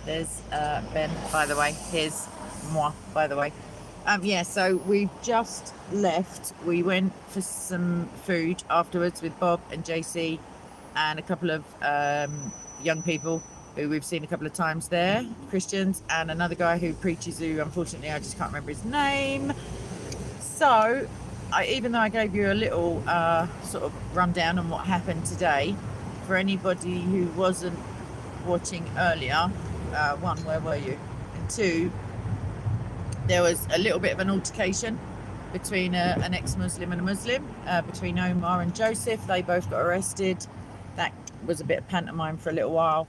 There's Ben, by the way. Here's moi, by the way. Yeah, so we've just left. We went for some food afterwards with Bob and JC and a couple of young people who we've seen a couple of times there, Christians, and another guy who preaches, who unfortunately I just can't remember his name. So, even though I gave you a little sort of rundown on what happened today, for anybody who wasn't watching earlier, one, where were you? And two, there was a little bit of an altercation between an ex-Muslim and a Muslim, between Omar and Joseph. They both got arrested. That was a bit of pantomime for a little while.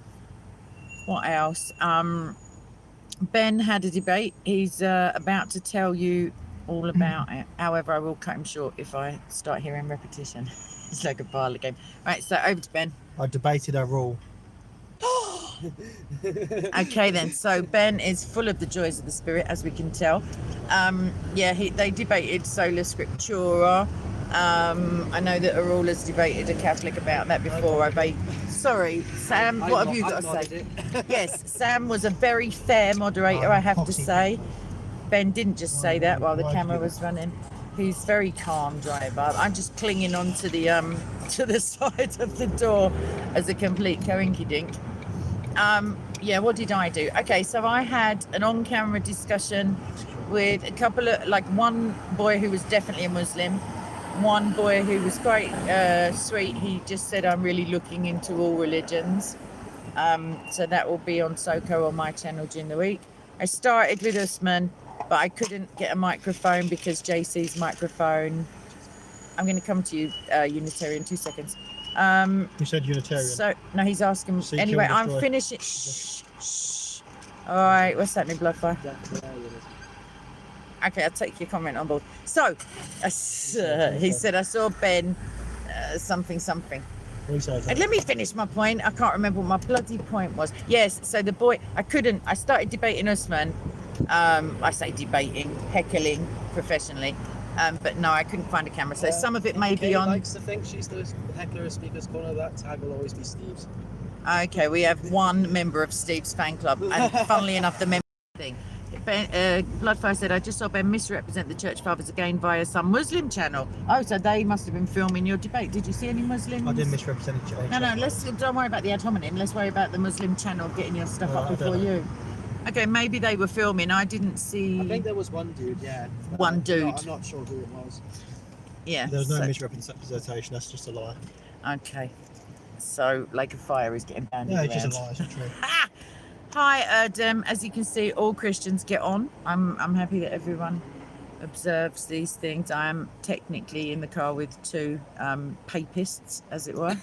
What else? Ben had a debate. He's about to tell you all about it. However, I will cut him short if I start hearing repetition. It's like a Parler game. Right, so over to Ben. I debated a rule. Okay then, so Ben is full of the joys of the spirit, as we can tell. They debated sola scriptura. I know that Arula's debated a Catholic about that before. Sorry, Sam, what have you got to say? Yes, Sam was a very fair moderator, I have to say. Ben didn't just say that while the camera was running. He's very calm driver. I'm just clinging on to the side of the door as a complete coinkydink. What did I do? Okay, so I had an on-camera discussion with a couple of, like, one boy who was definitely a Muslim, one boy who was quite sweet. He just said, I'm really looking into all religions. So that will be on SOCO on my channel during the week. I started with Usman, but I couldn't get a microphone because JC's microphone. I'm going to come to you, Unitarian, 2 seconds. You said Unitarian. So no, he's asking. Anyway, I'm finishing. Shh. All right, what's that new Bloodfire? Okay, I'll take your comment on board. So, he said I saw Ben something. And let me finish my point. I can't remember what my bloody point was. Yes, so the boy, I started debating Usman. I say debating, heckling professionally. But no, I couldn't find a camera. So some of it may be on. Likes to think she's the heckler speaker's corner. That tag will always be Steve's. Okay, we have one member of Steve's fan club, and funnily enough, the member thing. Bloodfire said, I just saw Ben misrepresent the church fathers again via some Muslim channel. Oh, so they must have been filming your debate. Did you see any Muslims? I didn't misrepresent the church. No, don't worry about the ad hominem. Let's worry about the Muslim channel getting your stuff up before you. Okay, maybe they were filming. I didn't see. I think there was one dude, yeah. One dude. I'm not sure who it was. Yeah. There was no misrepresentation. That's just a lie. Okay. So, Lake of Fire is getting banned. No, it's just a lie. It's not true. Hi, Erdem. As you can see, all Christians get on. I'm happy that everyone observes these things. I am technically in the car with two papists, as it were.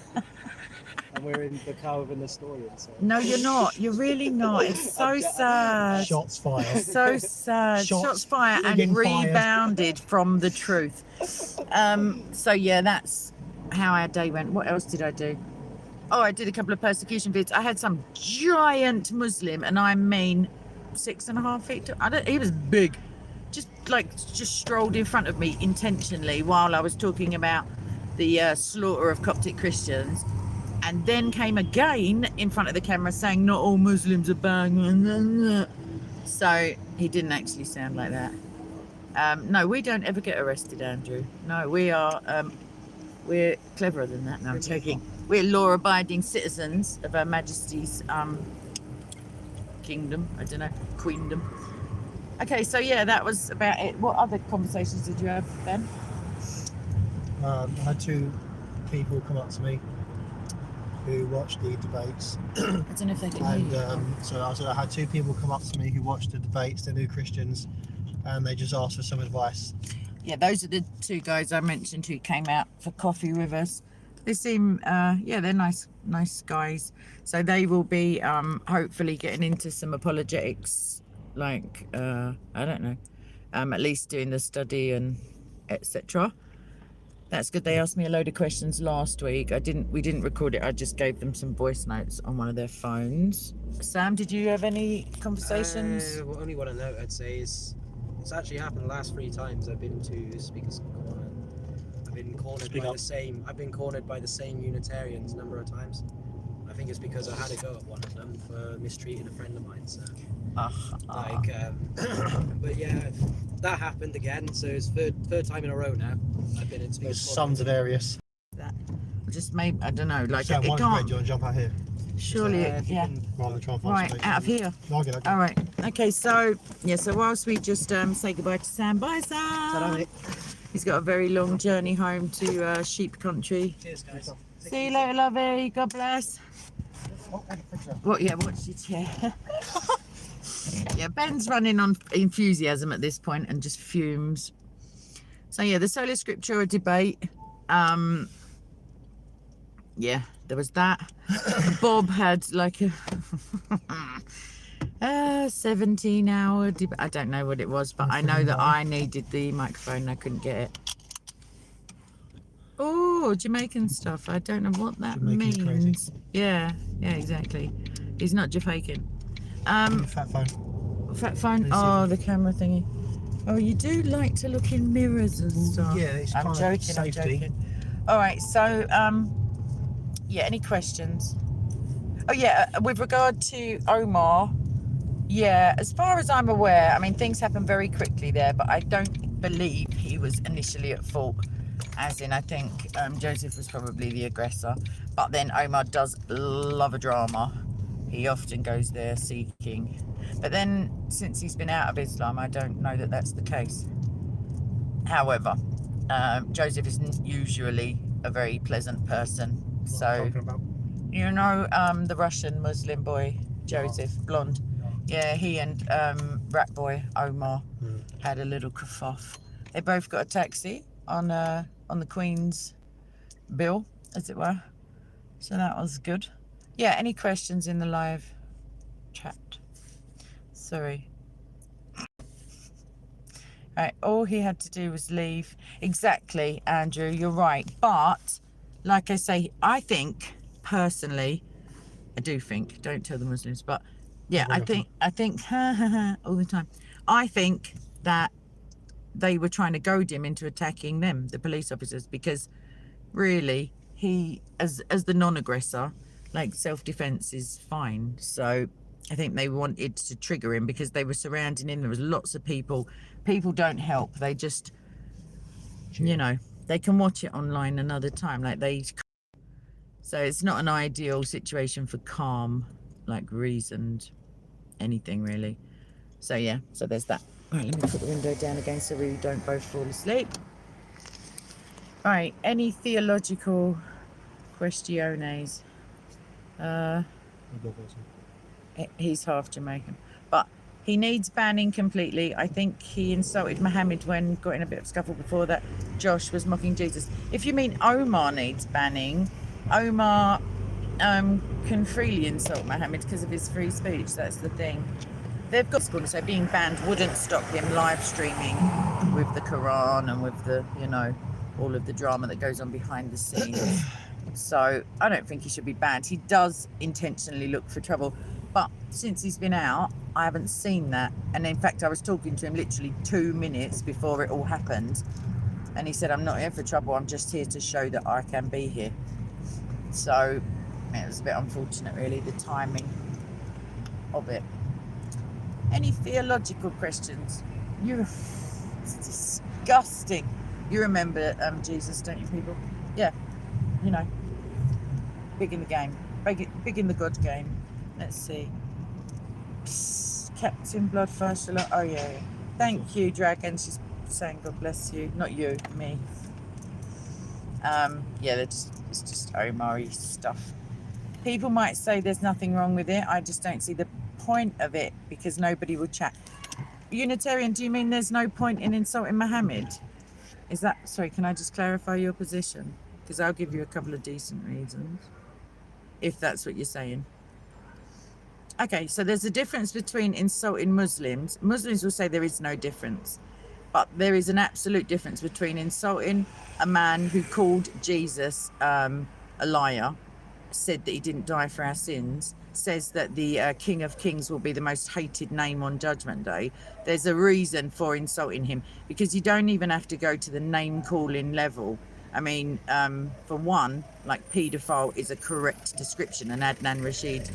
And we're in the car with an Nestorian. So. No, you're not. You're really not. It's so sad. Shots fired. So sad. Shots fired and rebounded from the truth. So yeah, that's how our day went. What else did I do? Oh, I did a couple of persecution vids. I had some giant Muslim, and I mean 6.5 feet. He was big. Just strolled in front of me intentionally while I was talking about the slaughter of Coptic Christians. And then came again in front of the camera saying not all Muslims are bad. So he didn't actually sound like that. No, we don't ever get arrested, Andrew. No, we're cleverer than that. No, I'm joking. We're law-abiding citizens of Her Majesty's kingdom. I don't know, queendom. Okay, so yeah, that was about it. What other conversations did you have, Ben? I had two people come up to me who watched the debates. I don't know if they can hear you. So I had two people come up to me who watched the debates. They're new Christians, and they just asked for some advice. Yeah, those are the two guys I mentioned who came out for coffee with us. They seem, they're nice guys. So they will be hopefully getting into some apologetics, like I don't know, at least doing the study and etc. That's good. They asked me a load of questions last week. We didn't record it. I just gave them some voice notes on one of their phones. Sam, did you have any conversations? Well, only what I know, I'd say, is it's actually happened the last 3 times I've been to Speaker's Corner. I've been cornered by the same Unitarians a number of times. think it's because I had a go at one of them for mistreating a friend of mine. So, but yeah, that happened again. So it's third time in a row now. I've been in speaker Those squad. sons of Arius. That just maybe, I don't know, like So it one's can't. red, you want to jump out here? Surely, If you yeah. can- Rather than try and find Right, space. out of here. No, I'll get that. All right. Okay, so yeah, so whilst we just say goodbye to Sam, bye Ta-da, Sam. mate. He's got a very long journey home to sheep country. Cheers, guys. See you later, lovey. God bless. What? Yeah, watch it. Yeah. Yeah, Ben's running on enthusiasm at this point and just fumes. So yeah, the sola scriptura debate. Yeah, there was that. Bob had like a 17-hour debate. I don't know what it was, but I know that I needed the microphone and I couldn't get it. Oh, Jamaican stuff. I don't know what that Jamaican's means. crazy. Yeah, exactly. He's not Jamaican. Fat phone. Fat phone. Let me see Oh, if the camera thingy. Oh, you do like to look in mirrors and stuff. Yeah, it's I'm kind of joking. I'm safety. joking. All right. So, yeah. Any questions? Oh, yeah. With regard to Omar, yeah. As far as I'm aware, I mean, things happen very quickly there, but I don't believe he was initially at fault. As in, I think Joseph was probably the aggressor. But then Omar does love a drama. He often goes there seeking. But then, since he's been out of Islam, I don't know that that's the case. However, Joseph isn't usually a very pleasant person. What So, I'm talking about. you know, the Russian Muslim boy, Joseph, blonde. Yeah, he and rat boy Omar had a little kerfuff. They both got a taxi on the Queen's bill, as it were. So that was good. Yeah, any questions in the live chat? Sorry. Right, all he had to do was leave. Exactly, Andrew, you're right. But, like I say, I think, personally, I do think, don't tell the Muslims, but yeah, I think, all the time. I think that they were trying to goad him into attacking them, the police officers, because really, he, as the non-aggressor, like self-defense is fine. So I think they wanted to trigger him because they were surrounding him. There was lots of people. People don't help. They just, you know, they can watch it online another time. Like so it's not an ideal situation for calm, like reasoned anything really. So yeah, so there's that. All right, let me put the window down again so we don't both fall asleep. All right, any theological questiones? He's half Jamaican, but he needs banning completely. I think he insulted Muhammad when got in a bit of scuffle before that. Josh was mocking Jesus. If you mean Omar needs banning, Omar can freely insult Muhammad because of his free speech. That's the thing. They've got school, so being banned wouldn't stop him live streaming with the Quran and with the, you know, all of the drama that goes on behind the scenes. So I don't think he should be banned. He does intentionally look for trouble. But since he's been out, I haven't seen that. And in fact, I was talking to him literally 2 minutes before it all happened. And he said, I'm not here for trouble. I'm just here to show that I can be here. So it was a bit unfortunate, really, the timing of it. Any theological questions? It's disgusting. You remember Jesus, don't you, people? Yeah, you know, big in the game, big in the God game. Let's see. Psst, Captain Bloodfire. Oh yeah. Thank you, Dragon. She's saying God bless you. Not you, me. Yeah, it's just Omari stuff. People might say there's nothing wrong with it. I just don't see the point of it because nobody will chat. Unitarian, do you mean there's no point in insulting Muhammad? Is that, sorry, can I just clarify your position? Because I'll give you a couple of decent reasons, if that's what you're saying. Okay, so there's a difference between insulting Muslims. Muslims will say there is no difference, but there is an absolute difference between insulting a man who called Jesus a liar, said that he didn't die for our sins, says that the King of Kings will be the most hated name on Judgment Day. There's a reason for insulting him, because you don't even have to go to the name calling level. I mean, for one, like paedophile is a correct description, and Adnan Rashid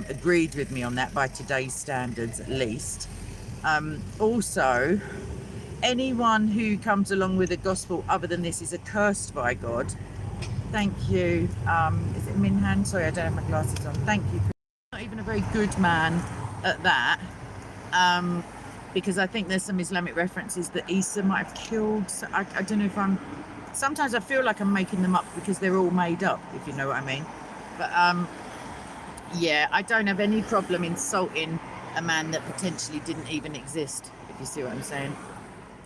agreed with me on that by today's standards at least. Also, anyone who comes along with a gospel other than this is accursed by God. Thank you. Is it Minhan? Sorry, I don't have my glasses on. Thank you. Not even a very good man at that. Because I think there's some Islamic references that Isa might have killed. So I don't know if sometimes I feel like I'm making them up because they're all made up, if you know what I mean. But yeah, I don't have any problem insulting a man that potentially didn't even exist, if you see what I'm saying.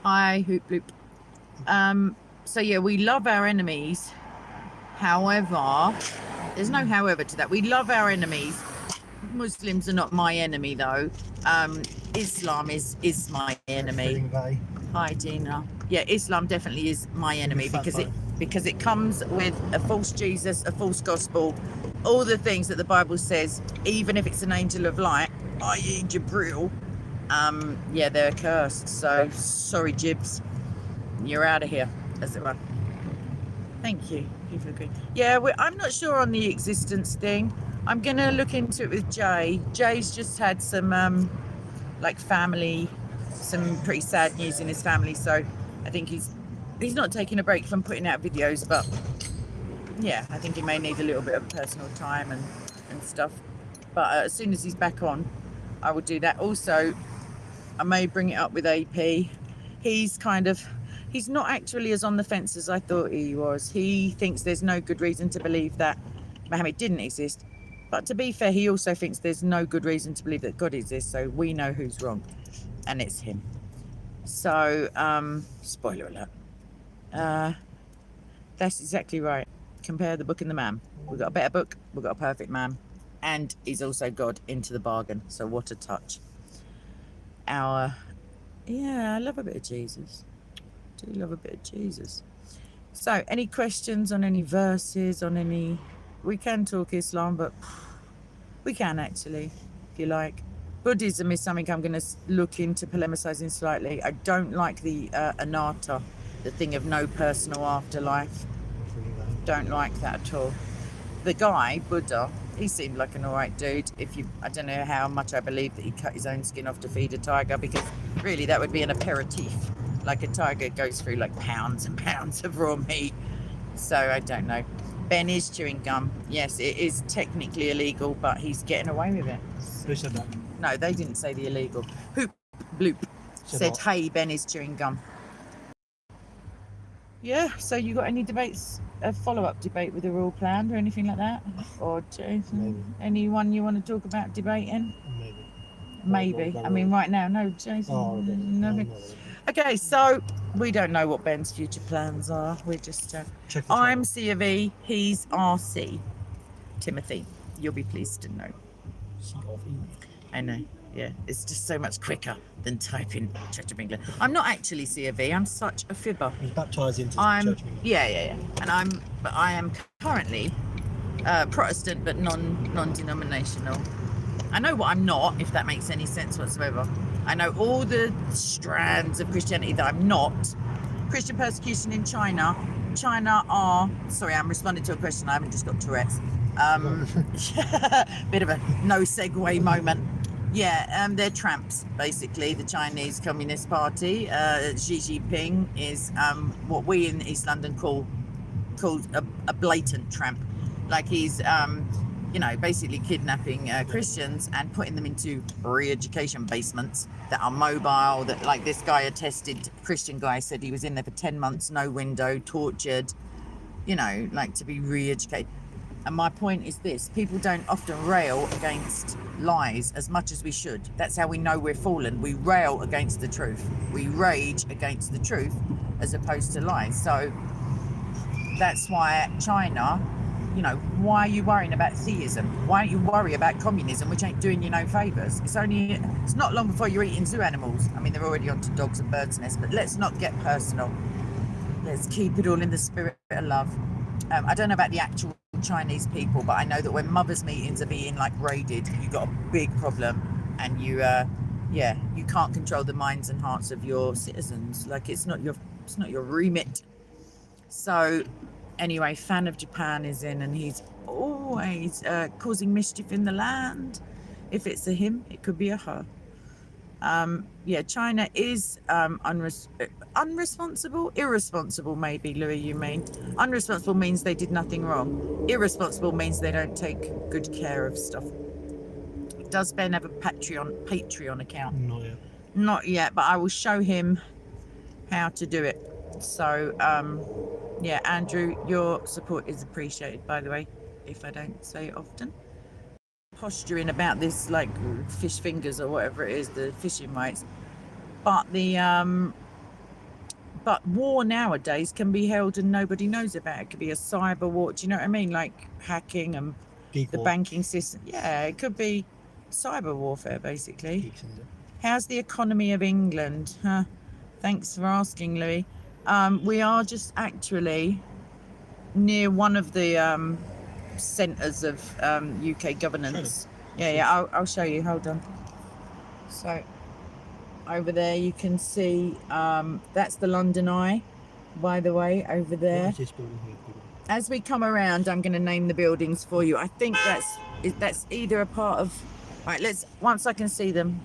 Hi, hoop bloop. So yeah, we love our enemies. However, there's no however to that. We love our enemies. Muslims are not my enemy though. Islam is my enemy. Hi Gina. Yeah, Islam definitely is my enemy because it comes with a false Jesus, a false gospel, all the things that the Bible says, even if it's an angel of light, i.e. Jibril, yeah, they're cursed. So sorry, Jibs, you're out of here, as it were. Thank you. People agree. Yeah, I'm not sure on the existence thing. I'm gonna look into it with Jay. Jay's just had some family, some pretty sad news in his family, so I think he's not taking a break from putting out videos, but yeah, I think he may need a little bit of personal time and stuff. But as soon as he's back on, I will do that. Also, I may bring it up with AP. He's not actually as on the fence as I thought he was. He thinks there's no good reason to believe that Muhammad didn't exist. But to be fair, he also thinks there's no good reason to believe that God exists. So we know who's wrong, and it's him. So, spoiler alert. That's exactly right. Compare the book and the man. We've got a better book. We've got a perfect man. And he's also God into the bargain. So what a touch. Yeah, I love a bit of Jesus. Do love a bit of Jesus. So any questions on any verses, on any... We can talk Islam, but we can actually, if you like. Buddhism is something I'm going to look into polemicizing slightly. I don't like the anatta, the thing of no personal afterlife. Don't like that at all. The guy, Buddha, he seemed like an alright dude. I don't know how much I believe that he cut his own skin off to feed a tiger, because really that would be an aperitif. Like a tiger goes through like pounds and pounds of raw meat. So I don't know. Ben is chewing gum. Yes, it is technically illegal, but he's getting away with it. Who said that? No, they didn't say the illegal. Hoop bloop said, hey, Ben is chewing gum. Yeah, so you got any debates, a follow-up debate with the rule planned or anything like that? Or Jason, anyone you want to talk about debating? Maybe. I mean, right now, no, Jason. Oh, okay. Nothing. Okay, so we don't know what Ben's future plans are. We're just... I'm C of E, he's RC. Timothy, you'll be pleased to know. I know, yeah. It's just so much quicker than typing Church of England. I'm not actually C of E, I'm such a fibber. He's baptised into Church of England. Yeah. And I am currently Protestant, but non-denominational. I know what I'm not, if that makes any sense whatsoever. I know all the strands of Christianity that I'm not. Christian persecution in China. Sorry, I'm responding to a question. I haven't just got Tourette's. Bit of a no segue moment. Yeah, they're tramps, basically. The Chinese Communist Party. Xi Jinping is what we in East London called a blatant tramp. Like he's basically kidnapping Christians and putting them into re-education basements that are mobile, that like this guy attested, Christian guy said he was in there for 10 months, no window, tortured, like to be re-educated. And my point is this: people don't often rail against lies as much as we should. That's how we know we're fallen. We rail against the truth. We rage against the truth as opposed to lies. So that's why China, why are you worrying about theism? Why don't you worry about communism, which ain't doing you no favours? It's not long before you're eating zoo animals. I mean, they're already onto dogs and birds' nests, but let's not get personal. Let's keep it all in the spirit of love. I don't know about the actual Chinese people, but I know that when mothers' meetings are being raided, you've got a big problem, and you can't control the minds and hearts of your citizens. Like it's not your remit. So anyway, fan of Japan is in, and he's always causing mischief in the land. If it's a him, it could be a her. Yeah, China is unresponsible, irresponsible maybe, Louis, you mean. Unresponsible means they did nothing wrong. Irresponsible means they don't take good care of stuff. Does Ben have a Patreon account? Not yet. Not yet, but I will show him how to do it. So, yeah, Andrew, your support is appreciated, by the way, if I don't say it often. Posturing about this, like fish fingers or whatever it is, the fishing rights, but the but war nowadays can be held and nobody knows about it. It could be a cyber war, do you know what I mean, like hacking and Geek the war. banking system. Yeah, it could be cyber warfare basically. Geeks, isn't it? How's the economy of England? Thanks for asking, Louis. We are just actually near one of the centres of UK governance. Yeah, I'll show you. Hold on. So over there you can see that's the London Eye, by the way, over there. What is this building here? As we come around, I'm going to name the buildings for you. I think that's either a part of. Right, let's once I can see them.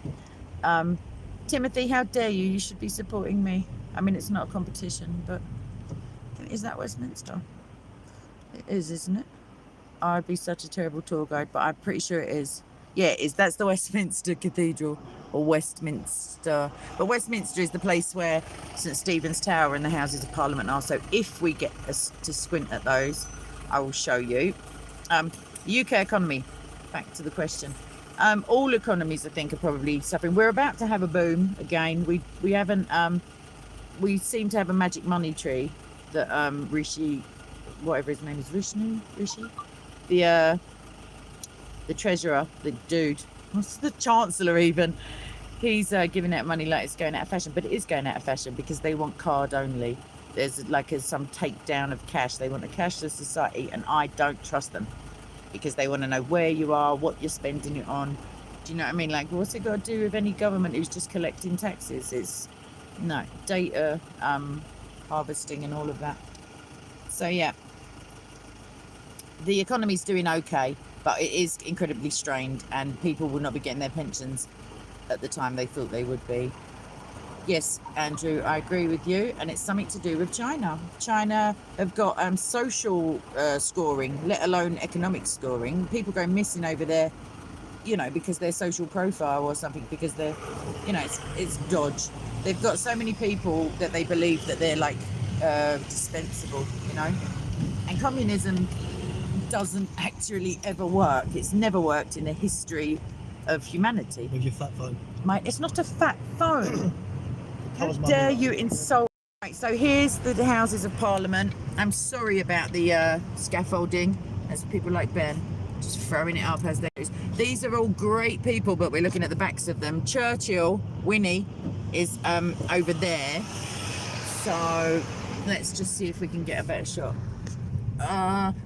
Timothy, how dare you? You should be supporting me. I mean, it's not a competition, but is that Westminster? It is, isn't it? I'd be such a terrible tour guide, but I'm pretty sure it is. Yeah, it is. That's the Westminster Cathedral, or Westminster. But Westminster is the place where St Stephen's Tower and the Houses of Parliament are. So if we get us to squint at those, I will show you. UK economy. Back to the question. All economies, I think, are probably suffering. We're about to have a boom again. We haven't. We seem to have a magic money tree that Rishi, whatever his name is, Rishi, the treasurer, the dude, what's the chancellor even? He's giving out money like it's going out of fashion, but it is going out of fashion because they want card only. There's like some takedown of cash. They want a cashless society, and I don't trust them because they want to know where you are, what you're spending it on. Do you know what I mean? Like, what's it got to do with any government who's just collecting taxes? It's no data harvesting and all of that. So yeah, the economy's doing okay, but it is incredibly strained, and people will not be getting their pensions at the time they thought they would be. Yes, Andrew, I agree with you, and it's something to do with China. China have got social scoring, let alone economic scoring. People go missing over there, you know, because their social profile or something, because they're, you know, it's dodge. They've got so many people that they believe that they're like dispensable, you know, and communism doesn't actually ever work. It's never worked in the history of humanity. With your fat phone. It's not a fat phone. How How's my dare mum? you insult? Right, so here's the Houses of Parliament. I'm sorry about the scaffolding, as people like Ben, just throwing it up as there is. These are all great people, but we're looking at the backs of them. Churchill, Winnie, is over there. So let's just see if we can get a better shot.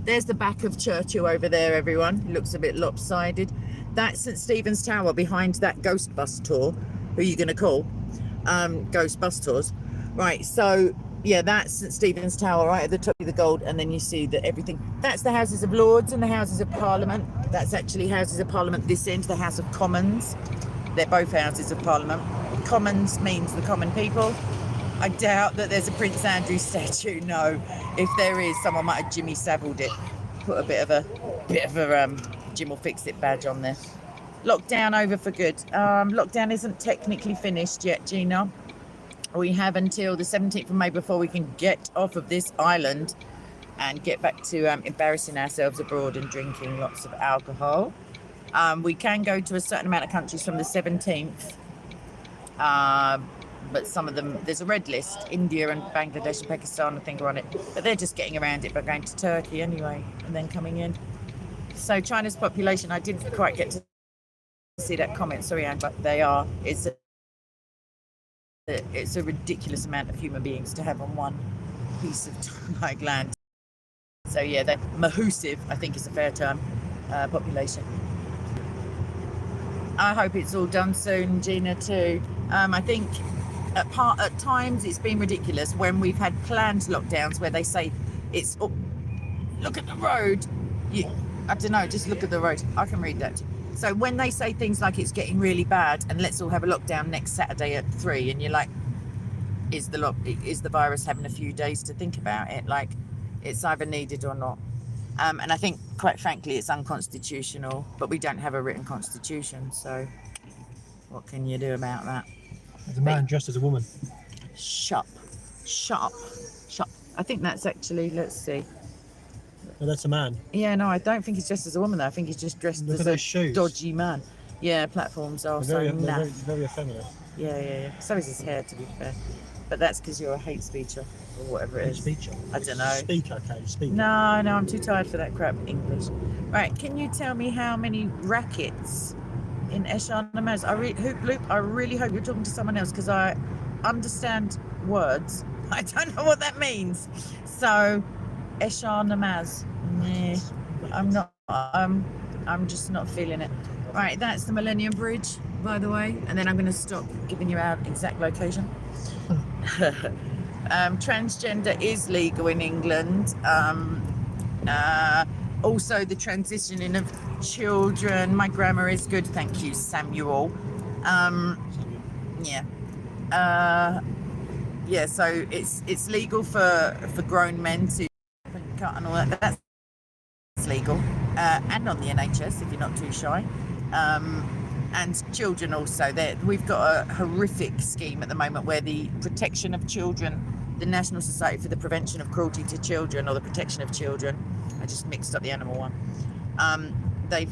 There's the back of Churchill over there, everyone. It looks a bit lopsided. That's St Stephen's Tower behind that ghost bus tour. Who are you going to call? Ghost bus tours. Right, so yeah, that's St Stephen's Tower right at the top of the gold, and then you see that everything. That's the Houses of Lords and the Houses of Parliament. That's actually Houses of Parliament this end, the House of Commons. They're both Houses of Parliament. Commons means the common people. I doubt that there's a Prince Andrew statue. No, if there is, someone might have Jimmy Savilled it. Put a bit of a Jim will fix it badge on there. Lockdown over for good. Lockdown isn't technically finished yet, Gina. We have until the 17th of May before we can get off of this island and get back to embarrassing ourselves abroad and drinking lots of alcohol. We can go to a certain amount of countries from the 17th. But some of them, there's a red list. India and Bangladesh and Pakistan, I think, are on it. But they're just getting around it by going to Turkey anyway and then coming in. So China's population, I didn't quite get to see that comment, sorry, Anne, but they are. It's a ridiculous amount of human beings to have on one piece of like land. So yeah, they're mahusive, I think is a fair term, population. I hope it's all done soon, Gina, too. I think at times it's been ridiculous when we've had planned lockdowns where they say it's look at the road. I don't know, just look at the road. I can read that. So when they say things like it's getting really bad and let's all have a lockdown next Saturday at 3, and you're like, is the virus having a few days to think about it? Like, it's either needed or not. And I think, quite frankly, it's unconstitutional, but we don't have a written constitution, so what can you do about that? There's a man dressed as a woman. Shop. I think that's actually, let's see. No, that's a man. Yeah, no, I don't think he's dressed as a woman though. I think he's just dressed Look as at a those shoes. dodgy man. Yeah, platforms are so naff. Very effeminate. Yeah. So is his hair, to be fair. But that's because you're a hate speecher or whatever it is. Speaker. I don't know. Speaker, okay, speaker. No, I'm too tired for that crap English. Right, can you tell me how many rackets in Eshar Namaz? Hoop Loop, I really hope you're talking to someone else because I understand words. I don't know what that means. So, Eshar Namaz. Nah, I'm not. I'm just not feeling it. Right, that's the Millennium Bridge, by the way, and then I'm going to stop giving you our exact location. Transgender is legal in England. Also, the transitioning of children. My grammar is good, thank you, Samuel. Yeah. So it's legal for grown men to cut and all that. That's legal, and on the NHS if you're not too shy. And children also. We've got a horrific scheme at the moment where the protection of children, the National Society for the Prevention of Cruelty to Children, or the Protection of Children, I just mixed up the animal one. They've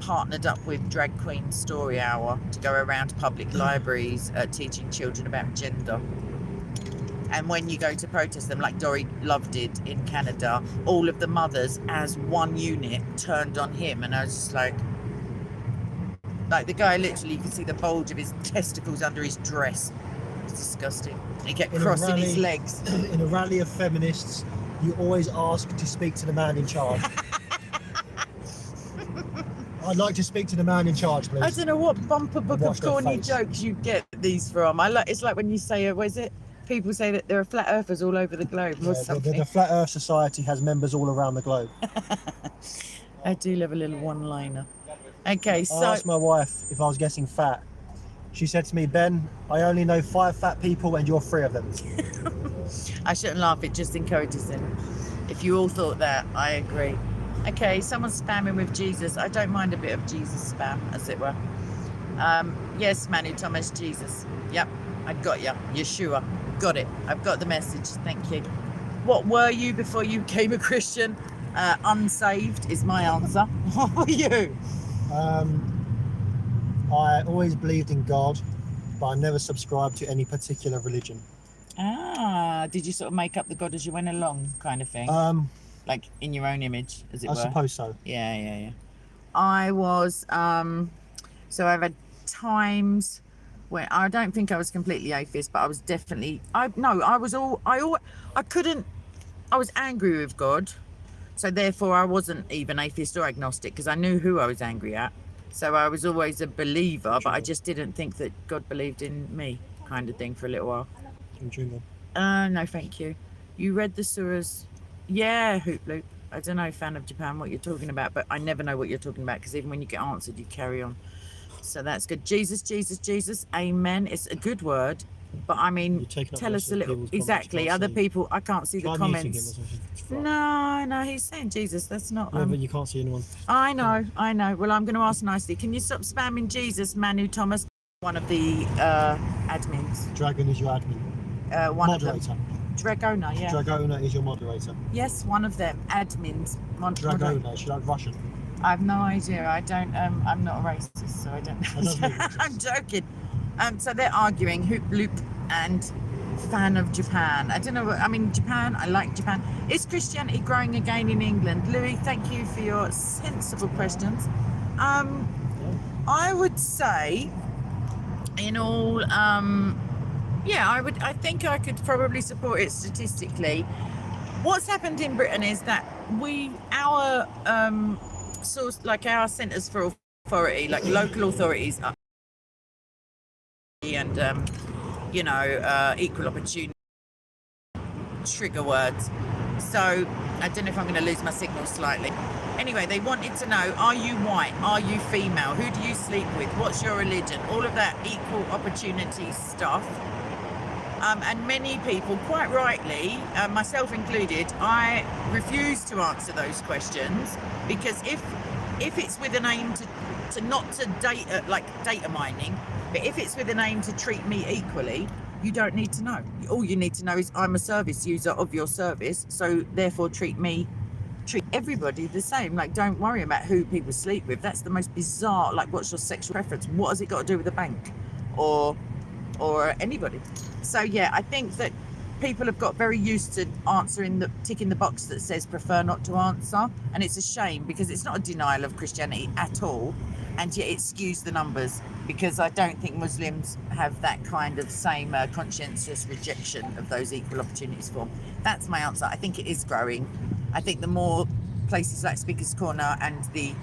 partnered up with Drag Queen Story Hour to go around public libraries teaching children about gender. And when you go to protest them, like Dory Love did in Canada, all of the mothers as one unit turned on him, and I was just like the guy literally, you can see the bulge of his testicles under his dress. It's disgusting. He kept crossing his legs. In a rally of feminists, you always ask to speak to the man in charge. I'd like to speak to the man in charge, please. I don't know what bumper book of corny jokes you get these from. It's like when you say, what is it? People say that there are flat earthers all over the globe or something. The Flat Earth Society has members all around the globe. I do love a little one-liner. Okay, so I asked my wife if I was getting fat. She said to me, Ben, I only know 5 fat people and you're 3 of them. I shouldn't laugh, it just encourages him. If you all thought that, I agree. Okay, someone's spamming with Jesus. I don't mind a bit of Jesus spam, as it were. Yes, Manu Thomas, Jesus. Yep, I got you. Yeshua. Got it. I've got the message. Thank you. What were you before you became a Christian? Unsaved is my answer. What were you? I always believed in God, but I never subscribed to any particular religion. Did you sort of make up the God as you went along, kind of thing? Like in your own image, as it were? I suppose so. Yeah. I was, so I've had times where I don't think I was completely atheist, but I was definitely, I was angry with God. So therefore I wasn't even atheist or agnostic because I knew who I was angry at. So I was always a believer, but I just didn't think that God believed in me, kind of thing, for a little while. No, thank you. You read the surahs? Yeah, Hoop Loop. I don't know, fan of Japan, what you're talking about, but I never know what you're talking about because even when you get answered, you carry on. So that's good. Jesus, amen. It's a good word, but I mean, tell us a little. Exactly. Other people, I can't see the comments. No, he's saying Jesus. That's not. Yeah, but you can't see anyone. I know. Well, I'm going to ask nicely. Can you stop spamming Jesus, Manu Thomas? One of the admins. Dragon is your admin. One moderator. Of them. Dragona, yeah. Dragona is your moderator. Yes, one of them. Admins. Dragona, she like Russian. I have no idea. I don't. I'm not a racist, so I don't know. I'm joking. So they're arguing Hoop Loop and fan of Japan. I don't know. I mean, Japan. I like Japan. Is Christianity growing again in England? Louis, thank you for your sensible questions. I would say, in all, yeah, I think I could probably support it statistically. What's happened in Britain is that our source, like our centres for authority, like local authorities, and you know, equal opportunity trigger words. So I don't know if I'm going to lose my signal slightly. Anyway, they wanted to know, are you white? Are you female? Who do you sleep with? What's your religion? All of that equal opportunity stuff. And many people, quite rightly, myself included, I refuse to answer those questions, because if it's with an aim to not to data, like data mining, but if it's with an aim to treat me equally, you don't need to know. All you need to know is I'm a service user of your service, so therefore treat everybody the same. Like, don't worry about who people sleep with. That's the most bizarre. Like, what's your sexual preference? What has it got to do with the bank or anybody? So yeah, I think that people have got very used to ticking the box that says prefer not to answer, and it's a shame, because it's not a denial of Christianity at all, and yet it skews the numbers, because I don't think Muslims have that kind of same conscientious rejection of those equal opportunities form. That's my answer. I think it is growing. I think the more places like Speaker's Corner and the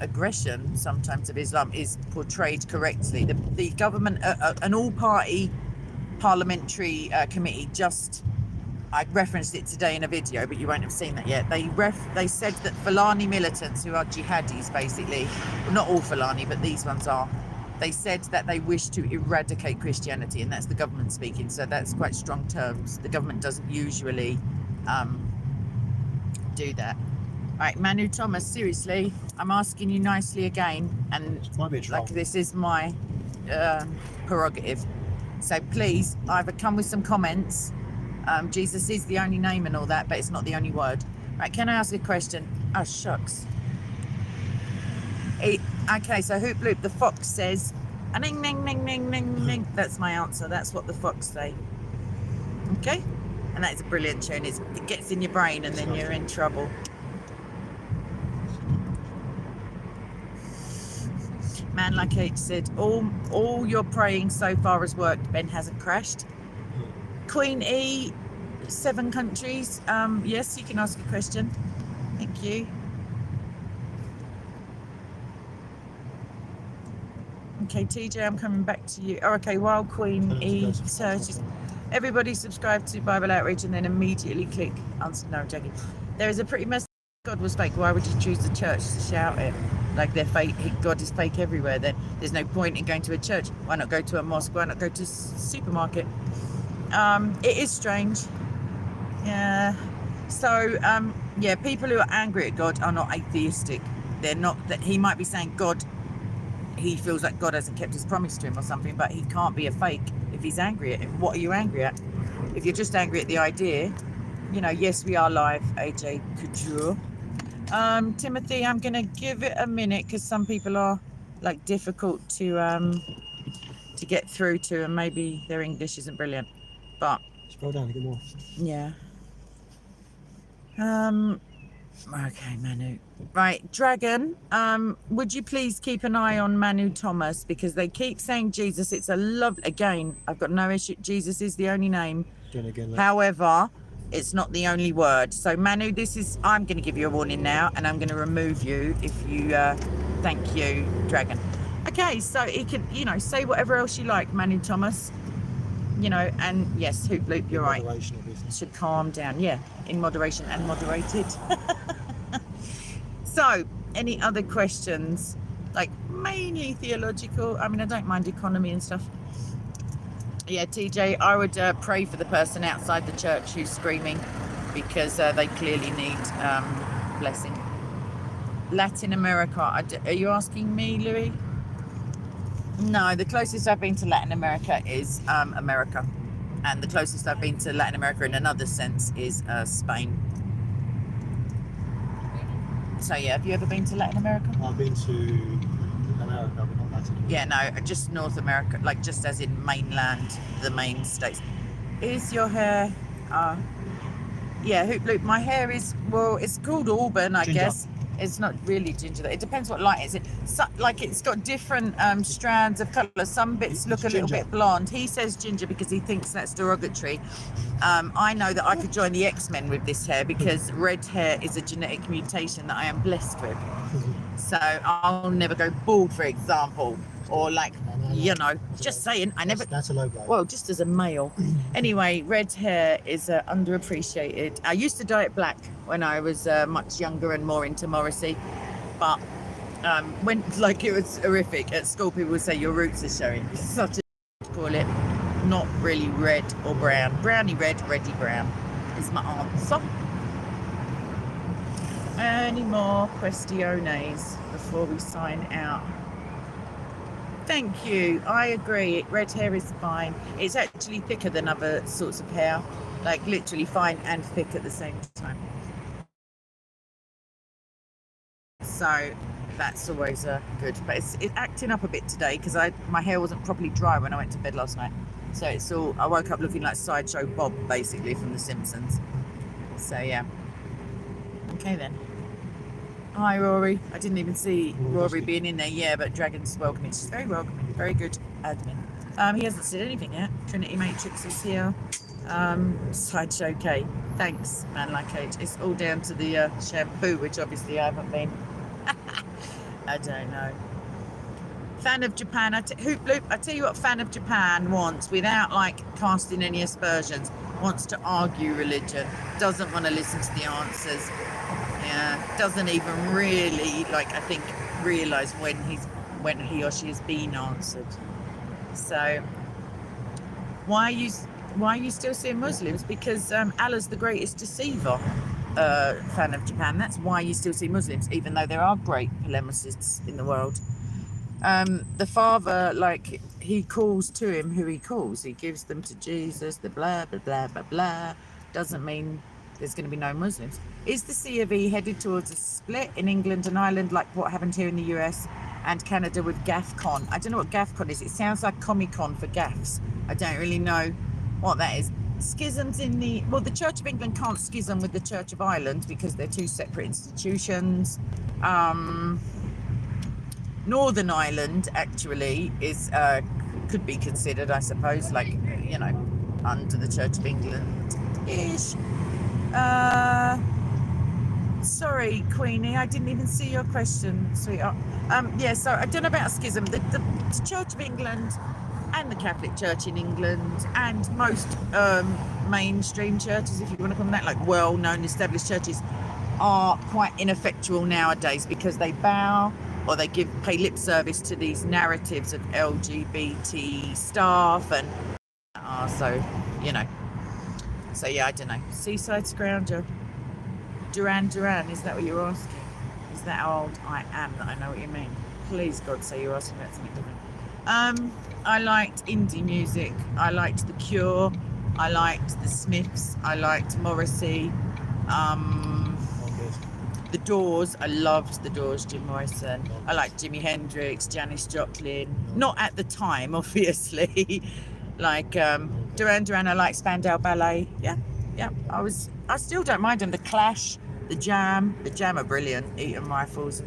aggression sometimes of Islam is portrayed correctly. The government, an all-party parliamentary committee, I referenced it today in a video, but you won't have seen that yet. They said that Fulani militants, who are jihadis basically, well, not all Fulani, but these ones are, they said that they wish to eradicate Christianity, and that's the government speaking, so that's quite strong terms. The government doesn't usually do that. Right, Manu Thomas, seriously, I'm asking you nicely again, and like, this is my prerogative. So please, either come with some comments. Jesus is the only name and all that, but it's not the only word. Right, can I ask a question? Oh, shucks. Okay, so Hoop Loop, the fox says, ning, ning, ning, ning, ning, ning. That's my answer. That's what the fox say. Okay? And that is a brilliant tune. It gets in your brain and then you're in trouble. Man like H said, all your praying so far has worked. Ben hasn't crashed. Queen E, 7 countries. Yes, you can ask a question. Thank you. Okay, TJ, I'm coming back to you. Oh, okay, while Queen E searches, everybody subscribe to Bible Outreach and then immediately click answer. No, I'm joking. There is a pretty messy. God was fake. Why would you choose the church to shout it? Like, they're fake. God is fake everywhere. Then there's no point in going to a church. Why not go to a mosque? Why not go to a supermarket? It is strange. Yeah. So yeah, people who are angry at God are not atheistic. They're not. That he might be saying God, he feels like God hasn't kept his promise to him or something, but he can't be a fake if he's angry at him. What are you angry at? If you're just angry at the idea, you know, yes, we are live, AJ Couture. Timothy, I'm gonna give it a minute because some people are like difficult to get through to, and maybe their English isn't brilliant. But scroll down a bit more. Yeah. Okay, Manu. Right, Dragon, would you please keep an eye on Manu Thomas, because they keep saying Jesus. It's a love. Again, I've got no issue. Jesus is the only name. However, it's not the only word. So Manu, I'm going to give you a warning now, and I'm going to remove you if you thank you, Dragon. Okay, so he can, you know, say whatever else you like, Manu Thomas. You know, and yes, Hoop Loop, you're right. Should calm down. Yeah, in moderation and moderated. So, any other questions? Like, mainly theological. I mean, I don't mind economy and stuff. Yeah, TJ, I would pray for the person outside the church who's screaming, because they clearly need blessing. Latin America. Are you asking me, Louis? No, the closest I've been to Latin America is America. And the closest I've been to Latin America in another sense is Spain. So yeah, have you ever been to Latin America? I've been to America, but not Latin America. Yeah, no, just North America, like just as in mainland, the main states. Is your hair... yeah, Hoop Loop, my hair is, well, it's called auburn, I guess. It's not really ginger. It depends what light it's in. So, like, it's got different strands of colour. Some bits look a little bit blonde. He says ginger because he thinks that's derogatory. I know that I could join the X-Men with this hair, because red hair is a genetic mutation that I am blessed with. So I'll never go bald, for example. or like, No, you know, That's just a- saying, I never, That's a low blow. well, just as a male. Anyway, red hair is underappreciated. I used to dye it black when I was much younger and more into Morrissey, but when, like, it was horrific. At school, people would say your roots are showing. Such a, call it, not really red or brown. Browny red, reddy brown is my answer. Any more questiones before we sign out? Thank you. I agree. Red hair is fine. It's actually thicker than other sorts of hair, like literally fine and thick at the same time. So that's always good. But it's acting up a bit today because my hair wasn't properly dry when I went to bed last night. So it's all, I woke up looking like Sideshow Bob, basically, from The Simpsons. So yeah. Okay then. Hi Rory. I didn't even see Rory being in there. Yeah, but Dragon's welcoming. She's very welcoming. Very good admin. He hasn't said anything yet. Trinity Matrix is here. Sideshow K. Thanks, man like H. It's all down to the shampoo, which obviously I haven't been. I don't know. Fan of Japan. Hoop Loop. I tell you what, fan of Japan wants, without like casting any aspersions, wants to argue religion. Doesn't want to listen to the answers. Yeah, doesn't even really, like, I think, realise when he or she has been answered. So, why are you still seeing Muslims? Because Allah's the greatest deceiver. Fan of Japan. That's why you still see Muslims, even though there are great polemicists in the world. The father, like, he calls to him who he calls. He gives them to Jesus. The blah blah blah blah blah. Doesn't mean there's going to be no Muslims. Is the C of E headed towards a split in England and Ireland, like what happened here in the US and Canada with GAFCON? I don't know what GAFCON is. It sounds like Comic-Con for gaffs. I don't really know what that is. Schisms in the Church of England can't schism with the Church of Ireland because they're two separate institutions. Northern Ireland actually is could be considered, I suppose, like, you know, under the Church of England-ish. Sorry, Queenie, I didn't even see your question, sweetheart. Yeah, so I don't know about schism. The Church of England and the Catholic Church in England and most mainstream churches, if you want to call them that, like well-known established churches, are quite ineffectual nowadays because they bow or they pay lip service to these narratives of LGBT staff and so, you know. So yeah, I don't know. Seaside Scrounger. Duran Duran, is that what you're asking? Is that how old I am that I know what you mean? Please God, say you're asking about something different. I liked indie music. I liked The Cure. I liked The Smiths. I liked Morrissey. The Doors. I loved The Doors, Jim Morrison. I liked Jimi Hendrix, Janis Joplin. Not at the time, obviously. Like Duran Duran. I liked Spandau Ballet. Yeah. I still don't mind them. The Clash, the Jam are brilliant. Eaton Rifles.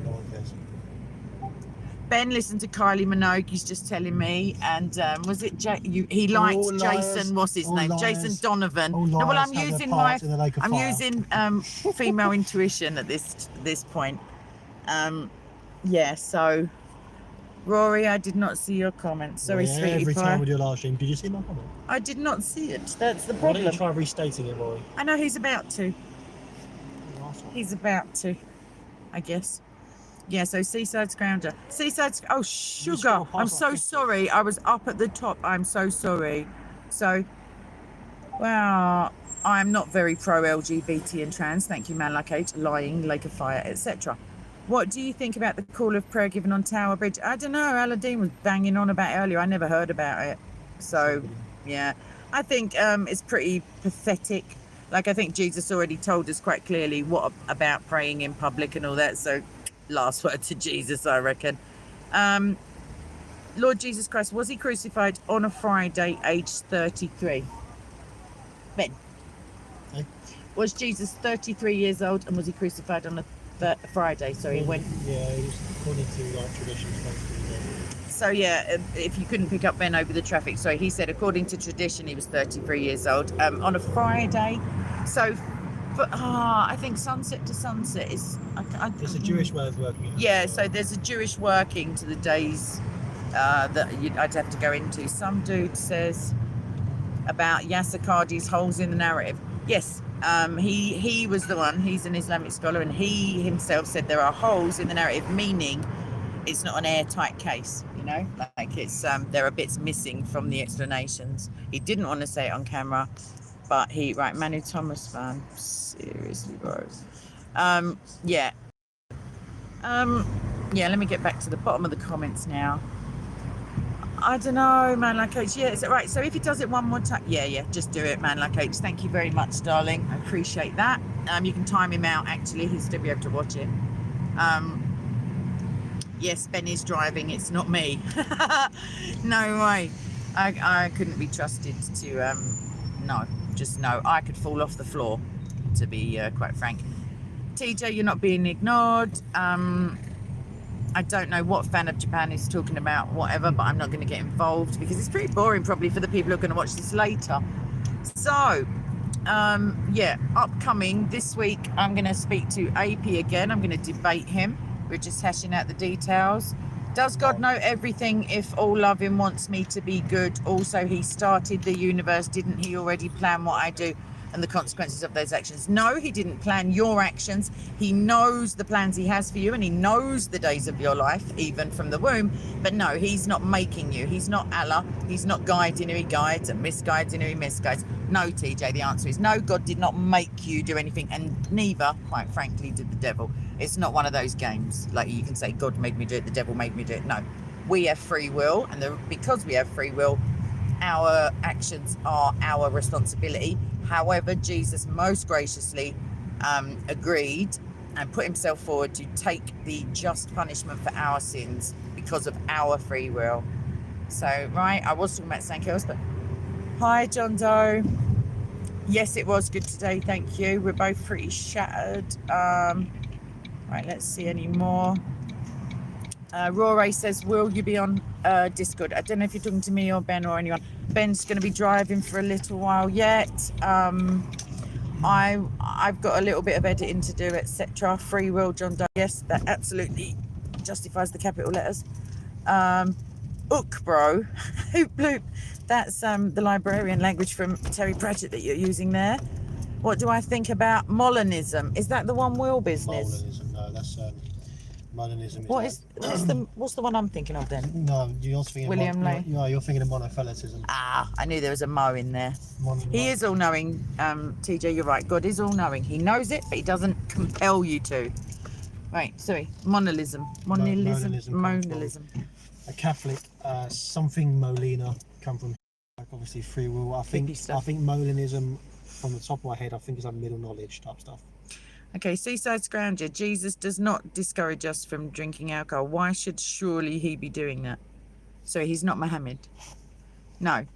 Ben listened to Kylie Minogue. He's just telling me, and was it he liked Jason? What's his name? Jason Donovan. No, well, I'm using female intuition at this point. Yeah. So, Rory, I did not see your comment. Sorry, sweetie every pie. time we do a live stream, did you see my comment? I did not see it. That's the Why problem. don't you try restating it, Rory? I know he's about to. He's about to, I guess. Yeah, so Seaside Scrounger. Oh, sugar. I'm so sorry. I was up at the top. I'm so sorry. So, well, I'm not very pro-LGBT and trans. Thank you, man like H. Lying, Lake of Fire, etc. What do you think about the call of prayer given on Tower Bridge? I don't know. Aladdin was banging on about it earlier. I never heard about it. So, yeah. I think it's pretty pathetic. Like, I think Jesus already told us quite clearly what about praying in public and all that. So, last word to Jesus, I reckon. Lord Jesus Christ, was he crucified on a Friday, aged 33? Ben. Hey? Was Jesus 33 years old and was he crucified on a Friday? Sorry, when? Yeah, it was according to like tradition. So yeah, if you couldn't pick up Ben over the traffic, sorry, he said according to tradition he was 33 years old on a Friday. So, I think sunset to sunset is. It's a Jewish way of working. Yeah, so there's a Jewish working to the days that I'd have to go into. Some dude says about Yasser Qadhi's holes in the narrative. Yes, he was the one. He's an Islamic scholar, and he himself said there are holes in the narrative, meaning it's not an airtight case. You know, like it's there are bits missing from the explanations. He didn't want to say it on camera, but right, Manu Thomas, man, seriously, bro. Yeah. Yeah, let me get back to the bottom of the comments now. I don't know, man like H. Yeah, is it right? So if he does it one more time, yeah, just do it, man like H. Thank you very much, darling. I appreciate that. You can time him out, actually. He'll still be able to watch it. Yes, Ben is driving. It's not me. No way. I couldn't be trusted to, no, just no. I could fall off the floor, to be quite frank. TJ, you're not being ignored. I don't know what fan of Japan is talking about, whatever, but I'm not going to get involved because it's pretty boring probably for the people who are going to watch this later. So, yeah, upcoming this week, I'm going to speak to AP again. I'm going to debate him. We're just hashing out the details. Does God know everything if all love him wants me to be good? Also, he started the universe. Didn't he already plan what I do and the consequences of those actions? No, he didn't plan your actions. He knows the plans he has for you, and he knows the days of your life, even from the womb. But no, he's not making you. He's not Allah. He's not guiding who he guides and misguiding who he misguides. No, TJ, the answer is no. God did not make you do anything, and neither, quite frankly, did the devil. It's not one of those games like you can say God made me do it, the devil made me do it. No, we have free will, and because we have free will, our actions are our responsibility. However, Jesus most graciously agreed and put himself forward to take the just punishment for our sins because of our free will. So, right, I was talking about St. Kills, but hi, John Doe. Yes, it was good today, thank you. We're both pretty shattered. Right, let's see any more. Rory says, will you be on Discord? I don't know if you're talking to me or Ben or anyone. Ben's going to be driving for a little while yet. I've got a little bit of editing to do, etc. Free will, John Doe. Yes, that absolutely justifies the capital letters. Ook, bro. Hoop bloop. That's the librarian language from Terry Pratchett that you're using there. What do I think about Molinism? Is that the one wheel business? Molinism, no, that's Molinism. What's the one I'm thinking of then? No, you're thinking William Lay. No, you're thinking of monothelitism. Ah, I knew there was a Mo in there. He is all knowing, TJ, you're right. God is all knowing. He knows it, but he doesn't compel you to. Right, sorry. Monism. A Catholic, something Molina, come from like obviously free will. I think Molinism, from the top of my head, I think is like middle knowledge type stuff. Okay, Seaside Scrounger. Jesus does not discourage us from drinking alcohol. Why should surely he be doing that? So he's not Muhammad. No,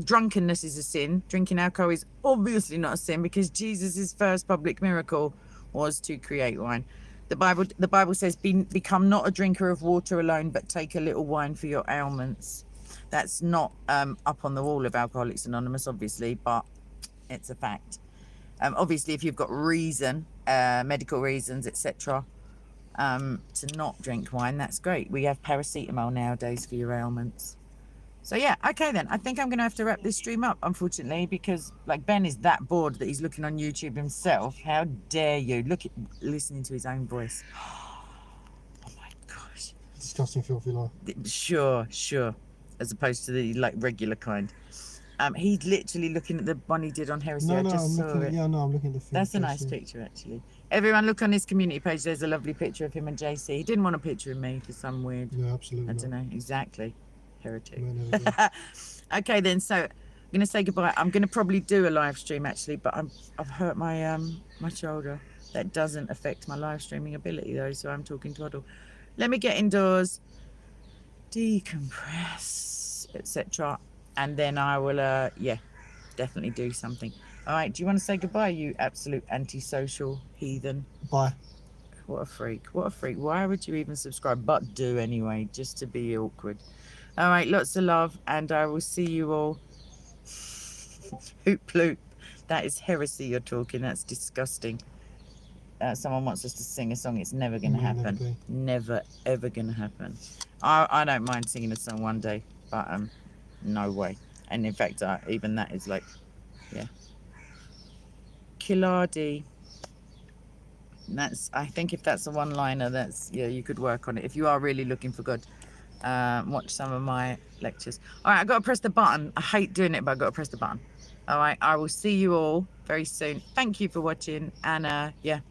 drunkenness is a sin. Drinking alcohol is obviously not a sin because Jesus' first public miracle was to create wine. The Bible says, become not a drinker of water alone, but take a little wine for your ailments. That's not up on the wall of Alcoholics Anonymous, obviously, but it's a fact. Obviously, if you've got reason, medical reasons, etc., to not drink wine, that's great. We have paracetamol nowadays for your ailments. So yeah, okay then. I think I'm going to have to wrap this stream up, unfortunately, because like Ben is that bored that he's looking on YouTube himself. How dare you? Listening to his own voice. Oh my gosh. Disgusting, filthy lie. Sure. As opposed to the like regular kind. He's literally looking at the one he did on Heresy. I'm looking at the film. That's a nice picture, actually. Everyone look on his community page. There's a lovely picture of him and JC. He didn't want a picture of me for some weird... No, absolutely I don't know. Exactly. Heretic. No, okay, then. So I'm going to say goodbye. I'm going to probably do a live stream, actually, but I've hurt my my shoulder. That doesn't affect my live streaming ability, though, so I'm talking twaddle. Let me get indoors, decompress, etc. And then I will, definitely do something. All right, do you want to say goodbye, you absolute antisocial heathen? Bye. What a freak. Why would you even subscribe? But do anyway, just to be awkward. All right, lots of love, and I will see you all. Hoop loop. That is heresy you're talking. That's disgusting. someone wants us to sing a song, it's never going to Never happen. be. Never, ever going to happen. I don't mind singing a song one day, but no way. And in fact, even that is like, yeah. Killardy. That's, I think if that's a one-liner, that's, yeah, you could work on it. If you are really looking for God, watch some of my lectures. All right, I've got to press the button. I hate doing it, but I've got to press the button. All right, I will see you all very soon. Thank you for watching, and yeah.